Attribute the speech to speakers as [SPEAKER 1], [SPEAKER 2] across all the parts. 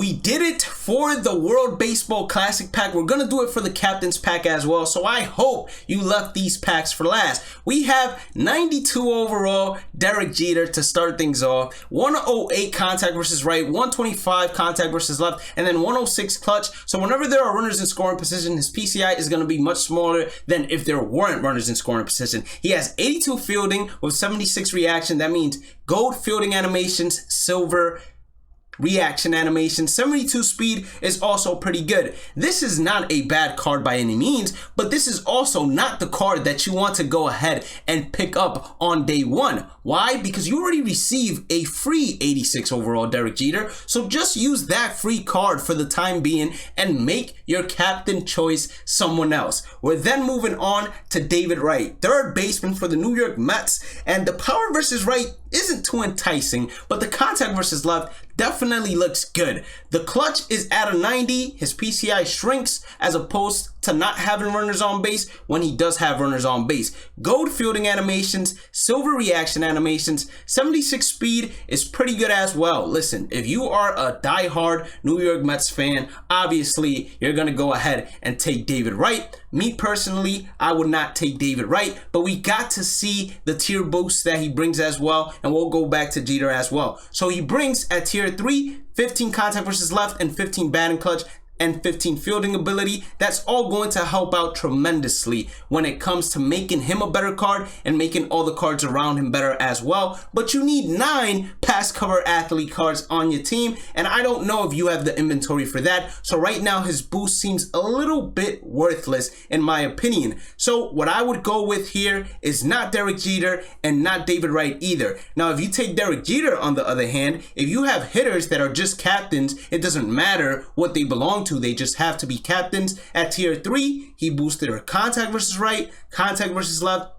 [SPEAKER 1] We did it for the World Baseball Classic pack. We're going to do it for the Captain's pack as well. So I hope you left these packs for last. We have 92 overall Derek Jeter to start things off. 108 contact versus right, 125 contact versus left, and then 106 clutch. So whenever there are runners in scoring position, his PCI is going to be much smaller than if there weren't runners in scoring position. He has 82 fielding with 76 reaction. That means gold fielding animations, silver reaction animation. 72 speed is also pretty good. This is not a bad card by any means, but this is also not the card that you want to go ahead and pick up on day one. Why? Because you already receive a free 86 overall Derek Jeter, so just use that free card for the time being and make your captain choice someone else. We're then moving on to David Wright, third baseman for the New York Mets, and the power versus right isn't too enticing, but the contact versus left definitely looks good. The clutch is at a 90. His PCI shrinks as opposed to not having runners on base when he does have runners on base. Gold fielding animations, silver reaction animations, 76 speed is pretty good as well. Listen, if you are a diehard New York Mets fan, obviously you're going to go ahead and take David Wright. Me personally, I would not take David Wright, but we got to see the tier boost that he brings as well, and we'll go back to Jeter as well. So he brings at tier 3, 15 contact versus left and 15 batting clutch and 15 fielding ability. That's all going to help out tremendously when it comes to making him a better card and making all the cards around him better as well. But you need 9 pass cover athlete cards on your team, and I don't know if you have the inventory for that. So right now his boost seems a little bit worthless in my opinion. So what I would go with here is not Derek Jeter and not David Wright either. Now if you take Derek Jeter on the other hand, if you have hitters that are just captains, it doesn't matter what they belong to, they just have to be captains. At tier 3, he boosted her contact versus right, contact versus left,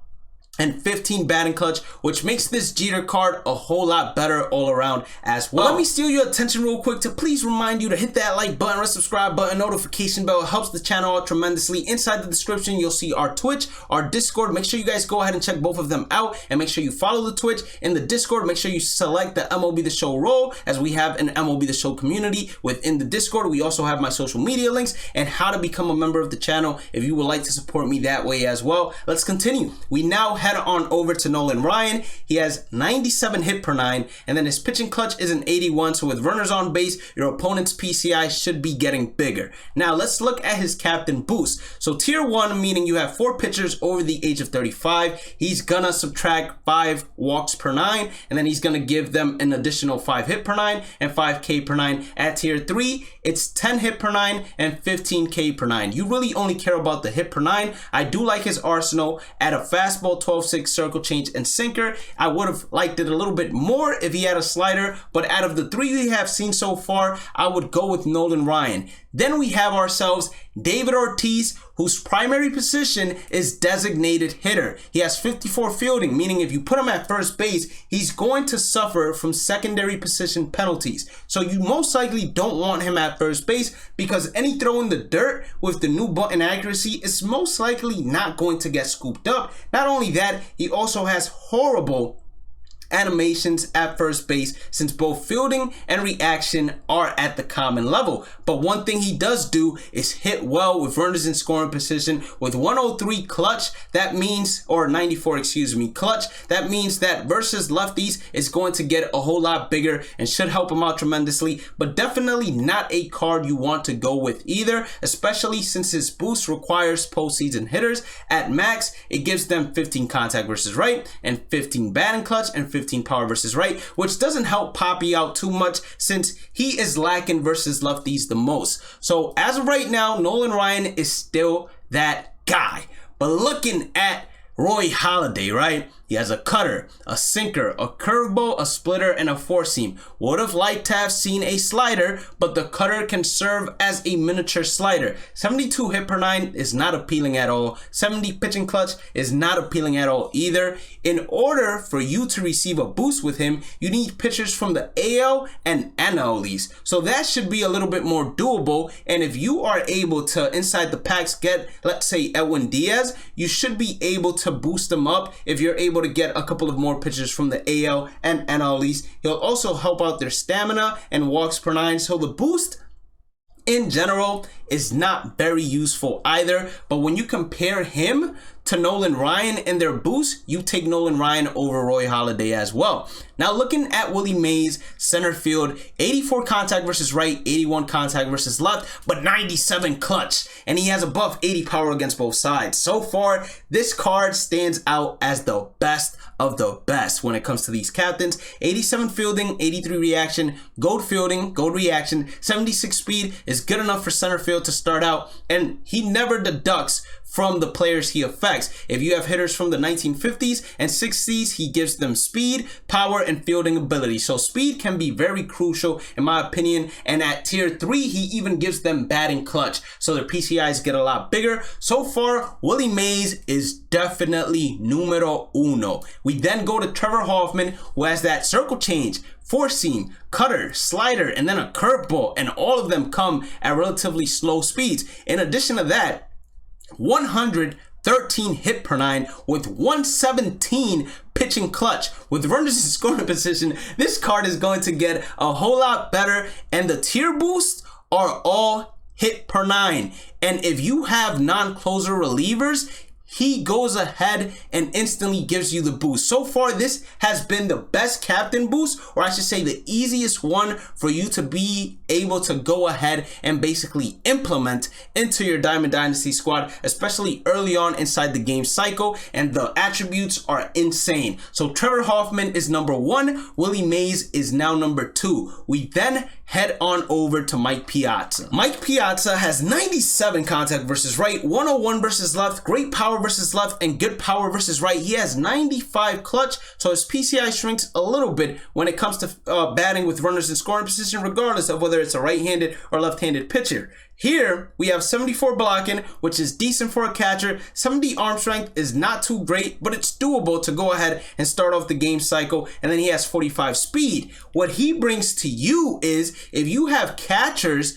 [SPEAKER 1] and 15 batting clutch, which makes this Jeter card a whole lot better all around as well. Let me steal your attention real quick to please remind you to hit that like button, red subscribe button, notification bell. It helps the channel out tremendously. Inside the description, you'll see our Twitch, our Discord. Make sure you guys go ahead and check both of them out, and make sure you follow the Twitch. In the Discord, make sure you select the MLB The Show role, as we have an MLB The Show community within the Discord. We also have my social media links and how to become a member of the channel if you would like to support me that way as well. Let's continue. We now head on over to Nolan Ryan. He has 97 hit per 9, and then his pitching clutch is an 81. So with runners on base, your opponent's PCI should be getting bigger. Now let's look at his captain boost. So tier 1, meaning you have 4 pitchers over the age of 35. He's gonna subtract 5 walks per 9, and then he's gonna give them an additional 5 hit per 9 and 5 K per 9. At tier 3, it's 10 hit per 9 and 15 K per 9. You really only care about the hit per 9. I do like his arsenal at a fastball, 12-6, circle change, and sinker. I would have liked it a little bit more if he had a slider, but out of the 3 we have seen so far, I would go with Nolan Ryan. Then we have ourselves David Ortiz, whose primary position is designated hitter. He has 54 fielding, meaning if you put him at first base, he's going to suffer from secondary position penalties. So you most likely don't want him at first base, because any throw in the dirt with the new button accuracy is most likely not going to get scooped up. Not only that, he also has horrible animations at first base, since both fielding and reaction are at the common level. But one thing he does do is hit well with runners in scoring position. With 103 clutch, that means, or 94, excuse me, clutch, that means that versus lefties is going to get a whole lot bigger and should help him out tremendously, but definitely not a card you want to go with either, especially since his boost requires postseason hitters. At max, it gives them 15 contact versus right and 15 batting clutch and 15 power versus right, which doesn't help Poppy out too much since he is lacking versus lefties the most. So as of right now, Nolan Ryan is still that guy. But looking at Roy Halladay, right? He has a cutter, a sinker, a curveball, a splitter, and a four seam. Would have liked to have seen a slider, but the cutter can serve as a miniature slider. 72 hit per 9 is not appealing at all. 70 pitching clutch is not appealing at all either. In order for you to receive a boost with him, you need pitchers from the AL and NL leagues. So that should be a little bit more doable. And if you are able to, inside the packs, get, let's say, Edwin Diaz, you should be able to to boost him up if you're able to get a couple of more pitchers from the AL and NL East. He'll also help out their stamina and walks per 9. So the boost in general is not very useful either. But when you compare him to Nolan Ryan and their boost, you take Nolan Ryan over Roy Halladay as well. Now looking at Willie Mays center field, 84 contact versus right, 81 contact versus left, but 97 clutch. And he has above 80 power against both sides. So far, this card stands out as the best of the best when it comes to these captains. 87 fielding, 83 reaction, gold fielding, gold reaction, 76 speed is good enough for center field to start out, and he never deducts from the players he affects. If you have hitters from the 1950s and 60s, he gives them speed, power, and fielding ability. So speed can be very crucial in my opinion, and at tier 3 he even gives them batting clutch, so their PCIs get a lot bigger. So far, Willie Mays is definitely numero uno. We then go to Trevor Hoffman, who has that circle change, four seam, cutter, slider, and then a curveball, and all of them come at relatively slow speeds. In addition to that, 113 hit per 9 with 117 pitching clutch. With runners in scoring position, this card is going to get a whole lot better, and the tier boosts are all hit per 9. And if you have non-closer relievers, he goes ahead and instantly gives you the boost. So far, this has been the best captain boost, or I should say the easiest one for you to be able to go ahead and basically implement into your Diamond Dynasty squad, especially early on inside the game cycle, and the attributes are insane. So Trevor Hoffman is number 1, Willie Mays is now number 2. We then head on over to Mike Piazza. Mike Piazza has 97 contact versus right, 101 versus left, great power versus left, and good power versus right. He has 95 clutch, so his PCI shrinks a little bit when it comes to batting with runners in scoring position, regardless of whether it's a right-handed or left-handed pitcher. Here, we have 74 blocking, which is decent for a catcher. 70 arm strength is not too great, but it's doable to go ahead and start off the game cycle. And then he has 45 speed. What he brings to you is, if you have catchers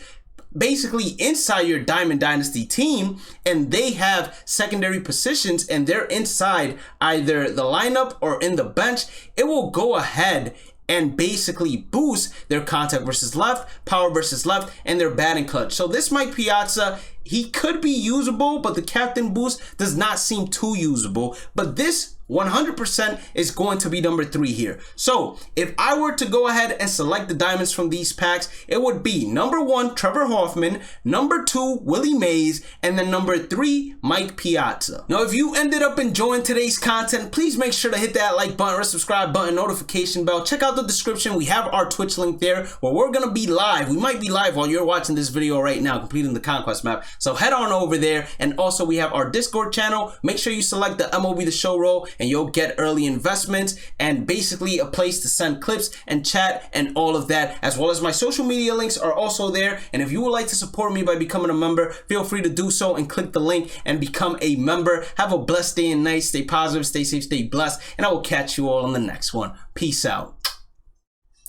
[SPEAKER 1] basically inside your Diamond Dynasty team and they have secondary positions and they're inside either the lineup or in the bench, it will go ahead and basically boost their contact versus left, power versus left, and their batting clutch. So this Mike Piazza, he could be usable, but the captain boost does not seem too usable. But this 100% is going to be number 3 here. So if I were to go ahead and select the diamonds from these packs, it would be number 1, Trevor Hoffman, number 2, Willie Mays, and then number 3, Mike Piazza. Now, if you ended up enjoying today's content, please make sure to hit that like button or subscribe button, notification bell. Check out the description. We have our Twitch link there where we're going to be live. We might be live while you're watching this video right now, completing the conquest map. So head on over there. And also we have our Discord channel. Make sure you select the MLB The Show role, and you'll get early investments and basically a place to send clips and chat and all of that, as well as my social media links are also there. And if you would like to support me by becoming a member, feel free to do so and click the link and become a member. Have a blessed day and night. Stay positive, stay safe, stay blessed, and I will catch you all on the next one. Peace out.